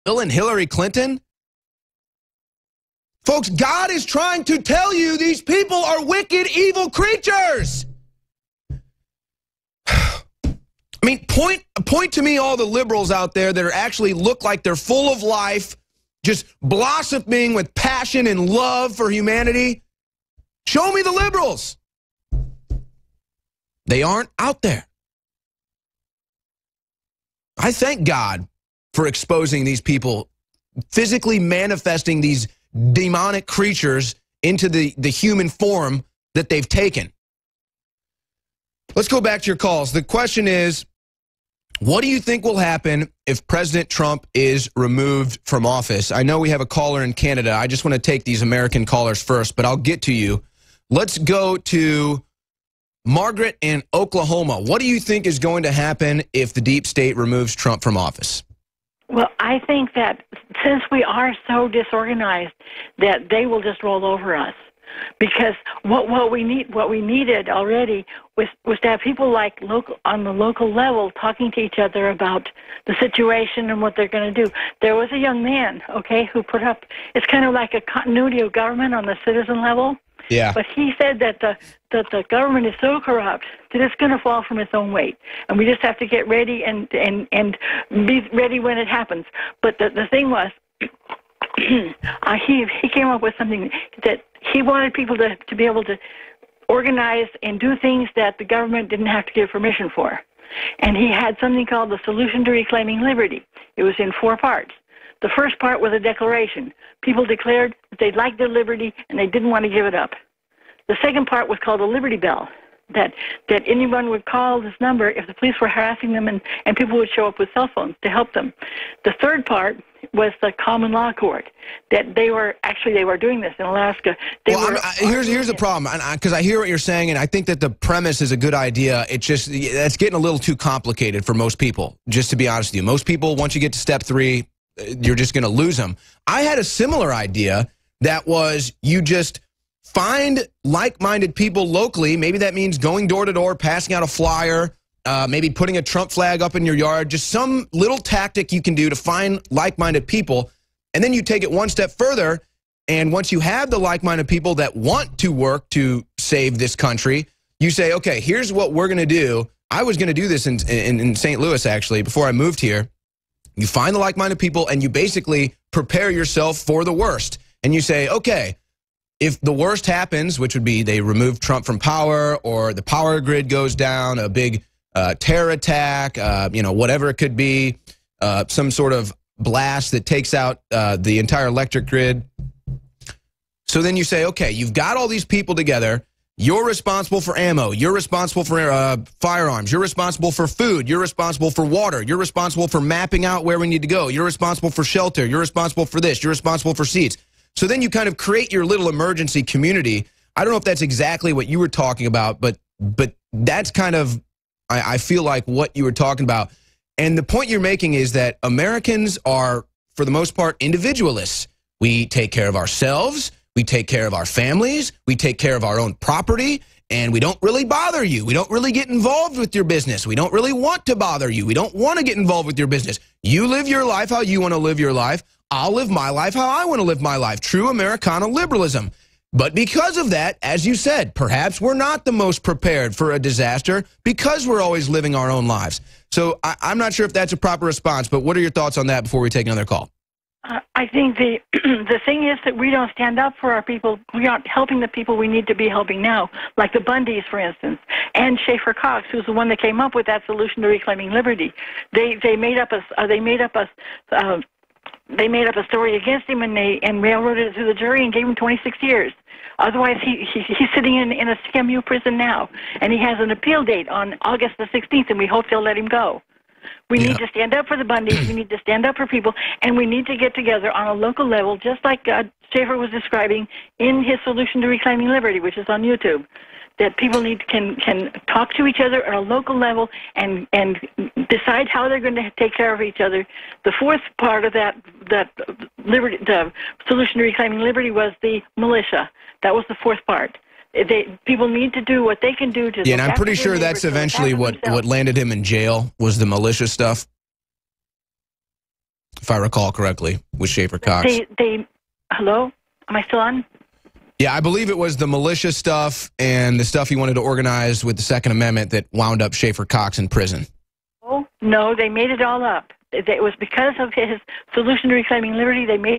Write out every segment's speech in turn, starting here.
Bill and Hillary Clinton? Folks, God is trying to tell you these people are wicked, evil creatures. I mean, point to me all the liberals out there that are actually look like they're full of life, just blossoming with passion and love for humanity. Show me the liberals. They aren't out there. I thank God for exposing these people, physically manifesting these demonic creatures into the human form that they've taken. Let's go back to your calls. The question is, what do you think will happen if President Trump is removed from office? I know we have a caller in Canada. I just want to take these American callers first, but I'll get to you. Let's go to Margaret in Oklahoma. What do you think is going to happen if the deep state removes Trump from office? Well, I think that since we are so disorganized, that they will just roll over us. Because what we needed already was to have people like on the local level talking to each other about the situation and what they're going to do. There was a young man, okay, who put up, it's kind of like a continuity of government on the citizen level. Yeah. But he said that the government is so corrupt that it's going to fall from its own weight, and we just have to get ready and be ready when it happens. But the thing was, he came up with something that he wanted people to be able to organize and do things that the government didn't have to give permission for. And he had something called the Solution to Reclaiming Liberty. It was in 4 parts. The first part was a declaration. People declared that they liked their liberty and they didn't want to give it up. The second part was called a Liberty Bell, that anyone would call this number if the police were harassing them, and people would show up with cell phones to help them. The third part was the common law court, that they were doing this in Alaska. Here's the problem, because I hear what you're saying, and I think that the premise is a good idea. That's getting a little too complicated for most people, just to be honest with you. Most people, once you get to step 3, you're just going to lose them. I had a similar idea that was you just find like-minded people locally. Maybe that means going door to door, passing out a flyer, maybe putting a Trump flag up in your yard, just some little tactic you can do to find like-minded people. And then you take it one step further, and once you have the like-minded people that want to work to save this country, you say, okay, here's what we're going to do. I was going to do this in St. Louis, actually, before I moved here. You find the like-minded people, and you basically prepare yourself for the worst. And you say, okay, if the worst happens, which would be they remove Trump from power, or the power grid goes down, a big terror attack, whatever it could be, some sort of blast that takes out the entire electric grid. So then you say, okay, you've got all these people together. You're responsible for ammo. You're responsible for firearms. You're responsible for food. You're responsible for water. You're responsible for mapping out where we need to go. You're responsible for shelter. You're responsible for this. You're responsible for seats. So then you kind of create your little emergency community. I don't know if that's exactly what you were talking about, but that's kind of, I feel like, what you were talking about. And the point you're making is that Americans are, for the most part, individualists. We take care of ourselves. We take care of our families. We take care of our own property. And we don't really bother you. We don't really get involved with your business. We don't really want to bother you. We don't want to get involved with your business. You live your life how you want to live your life. I'll live my life how I want to live my life. True Americana liberalism. But because of that, as you said, perhaps we're not the most prepared for a disaster because we're always living our own lives. So I'm not sure if that's a proper response, but what are your thoughts on that before we take another call? I think the thing is that we don't stand up for our people. We aren't helping the people we need to be helping now, like the Bundys, for instance, and Schaeffer Cox, who's the one that came up with that Solution to Reclaiming Liberty. They made up a story against him, and railroaded it through the jury and gave him 26 years. Otherwise, he's sitting in a CMU prison now, and he has an appeal date on August the 16th, and we hope they'll let him go. We need to stand up for the Bundys. We need to stand up for people, and we need to get together on a local level, just like Schaeffer was describing in his Solution to Reclaiming Liberty, which is on YouTube. That people can talk to each other at a local level and decide how they're going to take care of each other. The fourth part of that liberty, the Solution to Reclaiming Liberty, was the militia. That was the fourth part. People need to do what they can do to. Yeah, and I'm pretty sure that's eventually what landed him in jail, was the militia stuff. if I recall correctly, with Schaeffer Cox. Hello? Am I still on? Yeah, I believe it was the militia stuff and the stuff he wanted to organize with the Second Amendment that wound up Schaeffer Cox in prison. Oh, no, they made it all up. It was because of his solution to reclaiming liberty. They made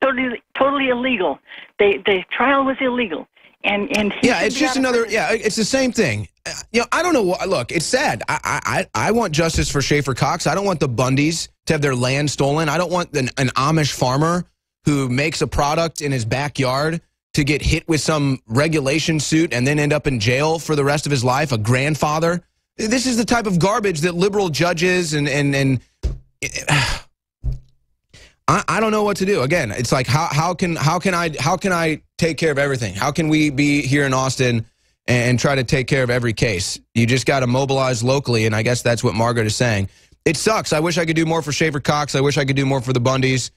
it totally illegal. The trial was illegal. And yeah, it's just another. Yeah, it's the same thing. I don't know what. Look, it's sad. I want justice for Schaeffer Cox. I don't want the Bundys to have their land stolen. I don't want an Amish farmer who makes a product in his backyard to get hit with some regulation suit and then end up in jail for the rest of his life. A grandfather. This is the type of garbage that liberal judges and I don't know what to do. Again, it's like how can I take care of everything? How can we be here in Austin and try to take care of every case? You just got to mobilize locally, and I guess that's what Margaret is saying. It sucks. I wish I could do more for Schaeffer Cox. I wish I could do more for the Bundys.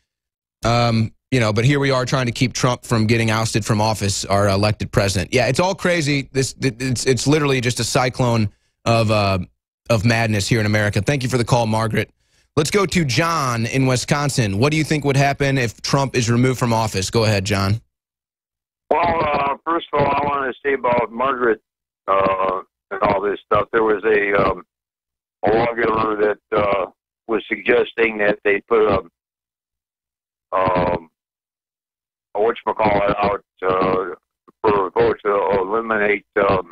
But here we are trying to keep Trump from getting ousted from office, our elected president. Yeah, it's all crazy. It's literally just a cyclone of madness here in America. Thank you for the call, Margaret. Let's go to John in Wisconsin. What do you think would happen if Trump is removed from office? Go ahead, John. Well, first of all, I want to say about Margaret and all this stuff. There was a lawgiver that was suggesting that they put a whatchamacallit out for a vote to eliminate the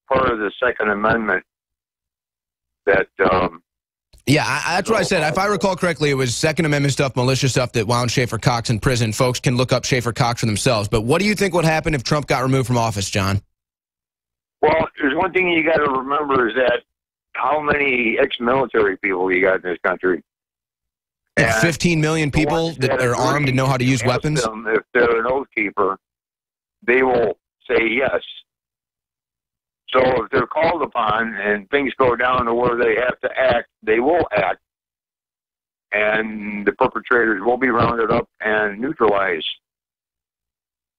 part of the Second Amendment that that's what I said. If I recall correctly, it was Second Amendment stuff, militia stuff that wound Schaeffer Cox in prison. Folks can look up Schaeffer Cox for themselves. But what do you think would happen if Trump got removed from office, John? Well, there's one thing you got to remember is that how many ex-military people you got in this country? And 15 million people that are armed and know how to use weapons? If they're an oath keeper, they will say yes. So if they're called upon and things go down to where they have to act, they will act. And the perpetrators will be rounded up and neutralized.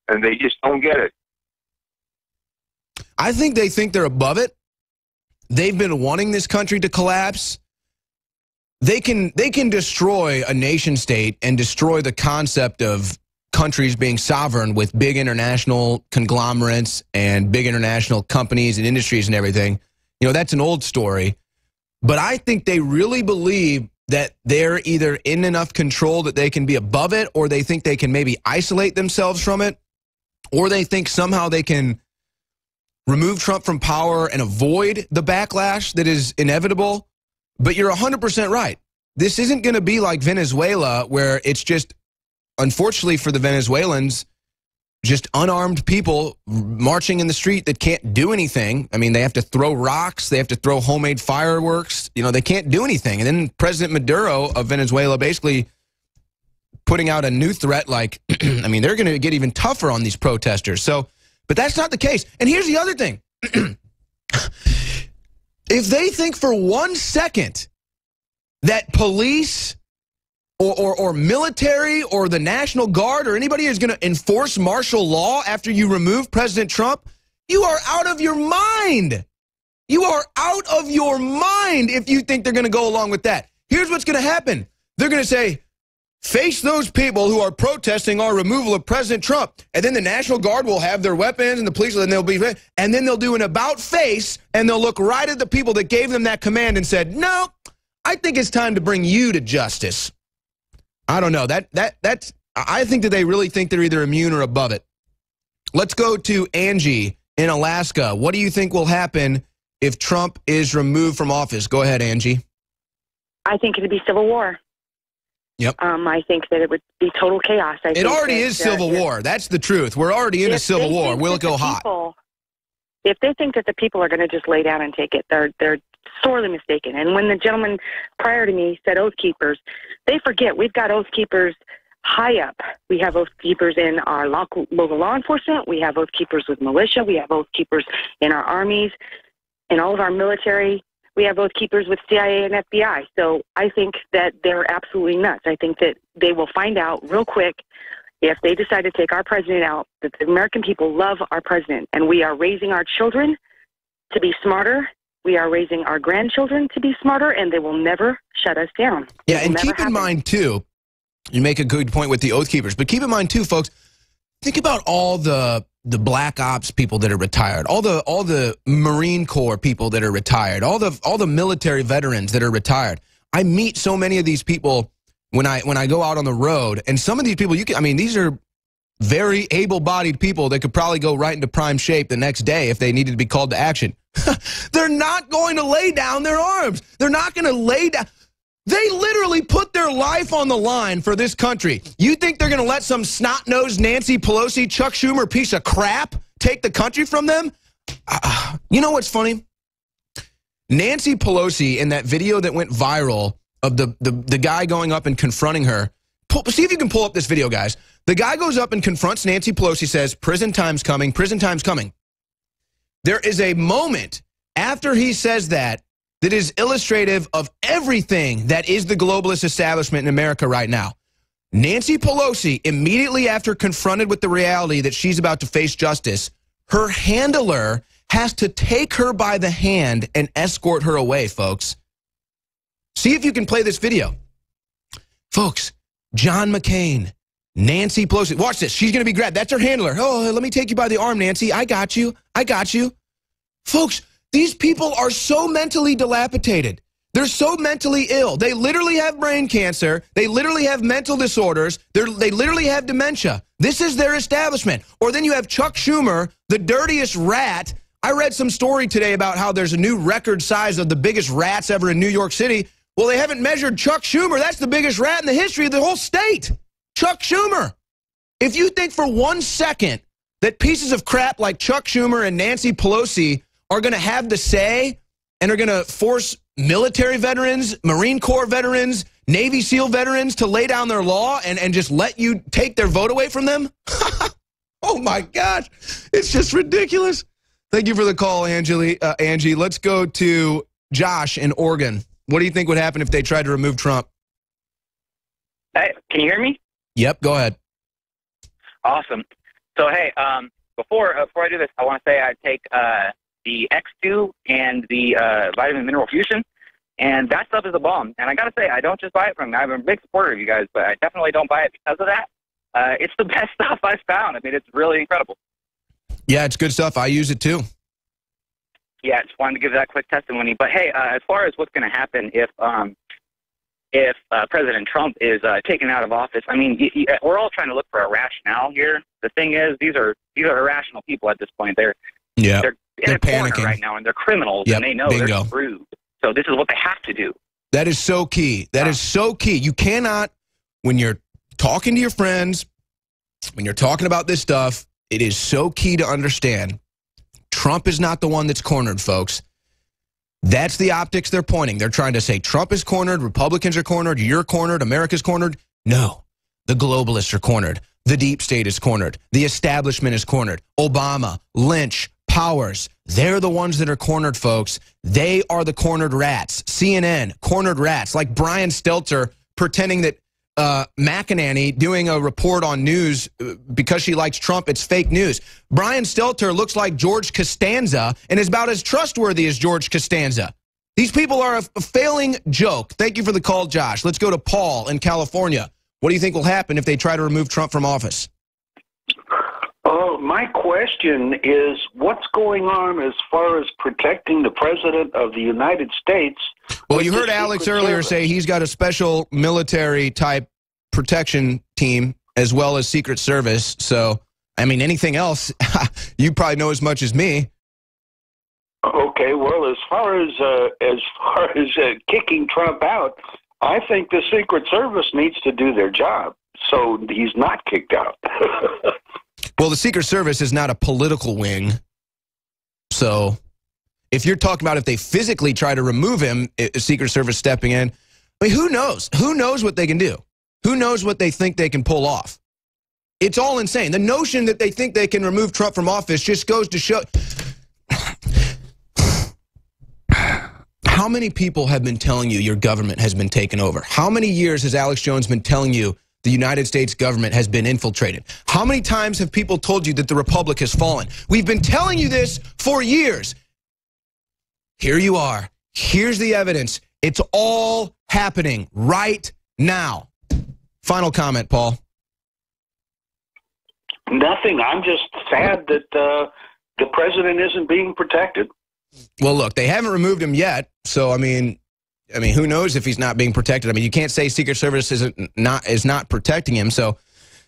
And they just don't get it. I think they think they're above it. They've been wanting this country to collapse. They can destroy a nation state and destroy the concept of countries being sovereign with big international conglomerates and big international companies and industries and everything. You know, that's an old story. But I think they really believe that they're either in enough control that they can be above it, or they think they can maybe isolate themselves from it, or they think somehow they can remove Trump from power and avoid the backlash that is inevitable. But you're 100% right. This isn't going to be like Venezuela, where it's just, unfortunately for the Venezuelans, just unarmed people marching in the street that can't do anything. I mean, they have to throw rocks. They have to throw homemade fireworks. You know, they can't do anything. And then President Maduro of Venezuela basically putting out a new threat like, I mean, they're going to get even tougher on these protesters. So, but that's not the case. And here's the other thing. If they think for 1 second that police or military or the National Guard or anybody is going to enforce martial law after you remove President Trump, you are out of your mind. You are out of your mind if you think they're going to go along with that. Here's what's going to happen. They're going to say, face those people who are protesting our removal of President Trump. And then the National Guard will have their weapons and the police, and they'll do an about face, and they'll look right at the people that gave them that command and said, no, I think it's time to bring you to justice. I don't know. I think that they really think they're either immune or above it. Let's go to Angie in Alaska. What do you think will happen if Trump is removed from office? Go ahead, Angie. I think it would be civil war. Yep. I think that it would be total chaos. It already is civil war. That's the truth. We're already in a civil war. Will it go hot? If they think that the people are going to just lay down and take it, they're sorely mistaken. And when the gentleman prior to me said oath keepers, they forget we've got oath keepers high up. We have oath keepers in our local law enforcement. We have oath keepers with militia. We have oath keepers in our armies, in all of our military. We have oath keepers with CIA and FBI. So I think that they're absolutely nuts. I think that they will find out real quick if they decide to take our president out, that the American people love our president, and we are raising our children to be smarter We are raising our grandchildren to be smarter, and they will never shut us down. Yeah, and keep in mind, too, you make a good point with the Oath Keepers, but keep in mind, too, folks, think about all the Black Ops people that are retired, all the Marine Corps people that are retired, all the military veterans that are retired. I meet so many of these people when I go out on the road, and some of these people, these are very able-bodied people that could probably go right into prime shape the next day if they needed to be called to action. They're not going to lay down their arms. They're not going to lay down. They literally put their life on the line for this country. You think they're going to let some snot-nosed Nancy Pelosi, Chuck Schumer piece of crap take the country from them? You know what's funny? Nancy Pelosi, in that video that went viral of the guy going up and confronting her, see if you can pull up this video, guys. The guy goes up and confronts Nancy Pelosi, says, prison time's coming, prison time's coming. There is a moment after he says that is illustrative of everything that is the globalist establishment in America right now. Nancy Pelosi, immediately after confronted with the reality that she's about to face justice, her handler has to take her by the hand and escort her away, folks. See if you can play this video. Folks, John McCain, Nancy Pelosi. Watch this. She's going to be grabbed. That's her handler. Oh, let me take you by the arm, Nancy. I got you. I got you. Folks, these people are so mentally dilapidated. They're so mentally ill. They literally have brain cancer. They literally have mental disorders. They literally have dementia. This is their establishment. Or then you have Chuck Schumer, the dirtiest rat. I read some story today about how there's a new record size of the biggest rats ever in New York City. Well, they haven't measured Chuck Schumer. That's the biggest rat in the history of the whole state. Chuck Schumer. If you think for 1 second that pieces of crap like Chuck Schumer and Nancy Pelosi are going to have the say and are going to force military veterans, Marine Corps veterans, Navy SEAL veterans to lay down their law and just let you take their vote away from them? Oh, my gosh. It's just ridiculous. Thank you for the call, Angie. Let's go to Josh in Oregon. What do you think would happen if they tried to remove Trump? Hey, can you hear me? Yep, go ahead. Awesome. So, hey, before I do this, I want to say I take the X2 and the vitamin mineral fusion, and that stuff is a bomb. And I got to say, I don't just buy it from you. I'm a big supporter of you guys, but I definitely don't buy it because of that. It's the best stuff I've found. I mean, it's really incredible. Yeah, it's good stuff. I use it too. Yeah, I just wanted to give that quick testimony. But, hey, as far as what's going to happen if President Trump is taken out of office, I mean, we're all trying to look for a rationale here. The thing is, these are irrational people at this point. They're in a corner panicking right now, and they're criminals, and they know they're screwed. So this is what they have to do. That is so key. That is so key. You cannot, when you're talking to your friends, when you're talking about this stuff, it is so key to understand Trump is not the one that's cornered, folks. That's the optics they're pointing. They're trying to say Trump is cornered, Republicans are cornered, you're cornered, America's cornered. No, the globalists are cornered. The deep state is cornered. The establishment is cornered. Obama, Lynch, Powers, they're the ones that are cornered, folks. They are the cornered rats. CNN, cornered rats. Like Brian Stelter pretending that McEnany doing a report on news because she likes Trump, it's fake news. Brian Stelter looks like George Costanza and is about as trustworthy as George Costanza. These people are a failing joke. Thank you for the call, Josh. Let's go to Paul in California. What do you think will happen if they try to remove Trump from office? Oh, my question is, what's going on as far as protecting the President of the United States? Well, you heard Alex earlier say he's got a special military-type protection team as well as Secret Service. So, I mean, anything else, you probably know as much as me. Okay, well, as far as kicking Trump out, I think the Secret Service needs to do their job, so he's not kicked out. Well, the Secret Service is not a political wing. So if you're talking about if they physically try to remove him, Secret Service stepping in, I mean, who knows? Who knows what they can do? Who knows what they think they can pull off? It's all insane. The notion that they think they can remove Trump from office just goes to show. How many people have been telling you your government has been taken over? How many years has Alex Jones been telling you the United States government has been infiltrated? How many times have people told you that the republic has fallen? We've been telling you this for years. here you are. Here's the evidence. It's all happening right now. Final comment, Paul. Nothing. I'm just sad that the president isn't being protected. Well, look, they haven't removed him yet, so I mean, who knows if he's not being protected? I mean, you can't say Secret Service is not protecting him. So,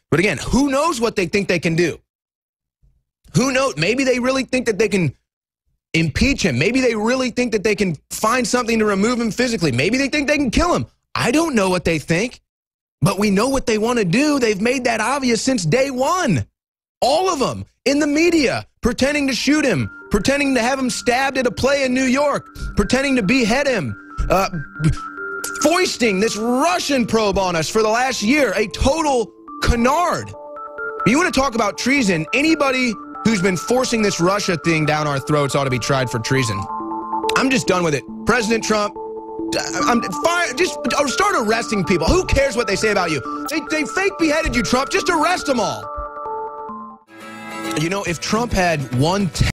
but again, who knows what they think they can do? Who knows? Maybe they really think that they can impeach him. Maybe they really think that they can find something to remove him physically. Maybe they think they can kill him. I don't know what they think, but we know what they want to do. They've made that obvious since day one. All of them in the media, pretending to shoot him, pretending to have him stabbed at a play in New York, pretending to behead him, foisting this Russian probe on us for the last year, a total canard. You want to talk about treason? Anybody who's been forcing this Russia thing down our throats ought to be tried for treason. I'm just done with it. President Trump, just start arresting people. Who cares what they say about you? They fake beheaded you, Trump. Just arrest them all. You know, if Trump had one